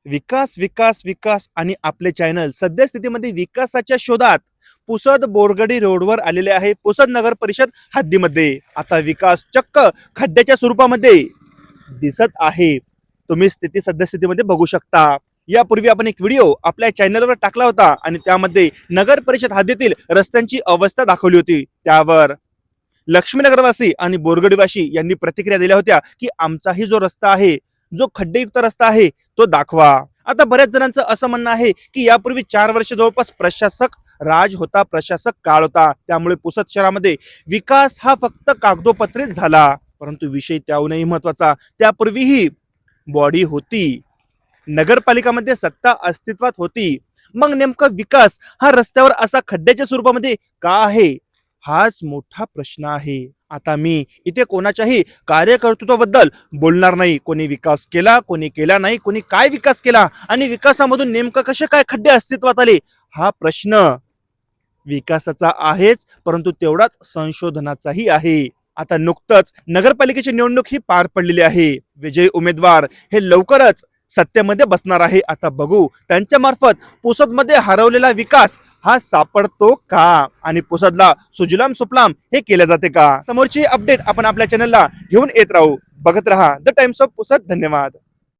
विकास विकास विकास आणि आपले चॅनल सद्यस्थितीमध्ये विकासाच्या शोधात पुसद बोरगडी रोडवर आलेले आहे. पुसद नगर परिषद हद्दीमध्ये आता विकास चक्क खड्ड्याच्या स्वरूपामध्ये दिसत आहे. तुम्ही स्थिती सद्यस्थितीमध्ये बघू शकता. यापूर्वी आपण एक व्हिडिओ आपल्या चॅनलवर टाकला होता आणि त्यामध्ये नगर परिषद हद्दीतील रस्त्यांची अवस्था दाखवली होती. त्यावर लक्ष्मीनगरवासी आणि बोरगडीवासी यांनी प्रतिक्रिया दिल्या होत्या की आमचाही जो रस्ता आहे, जो खड्डेयुक्त रस्ता आहे, तो दाखवा. आता बऱ्याच जणांचं असं म्हणणं आहे की यापूर्वी 4 वर्ष जवळपास प्रशासक राज होता, प्रशासक काळ होता, त्यामुळे पुसद शहरामध्ये विकास हा फक्त कागदोपत्रीच झाला. परंतु विषय त्याहूनही महत्वाचा, त्यापूर्वीही बॉडी होती, नगरपालिकामध्ये सत्ता अस्तित्वात होती. मग नेमका विकास हा रस्त्यावर असा खड्ड्याच्या स्वरूपामध्ये का आहे, हाच मोठा प्रश्न आहे. आता मी इथे कोणाच्याही कार्यकर्तृत्वाबद्दल बोलणार नाही. कोणी विकास केला, कोणी केला नाही, कोणी काय विकास केला आणि विकासामधून नेमकं कसे काय खड्डे अस्तित्वात आले, हा प्रश्न विकासाचा आहेच, परंतु तेवढाच संशोधनाचाही आहे. आता नुकतंच नगरपालिकेची निवडणूक ही पार पडलेली आहे. विजयी उमेदवार हे लवकरच सत्तेमध्ये बसणार आहे. आता बघू त्यांच्या मार्फत पुसदमध्ये हरवलेला विकास हा सापडतो का आणि पुसदला सुजलाम सुफलाम हे केले जाते का. समोरची अपडेट आपण आपल्या चॅनलला घेऊन येत राहू. बघत रहा द टाइम्स ऑफ पुसद. धन्यवाद.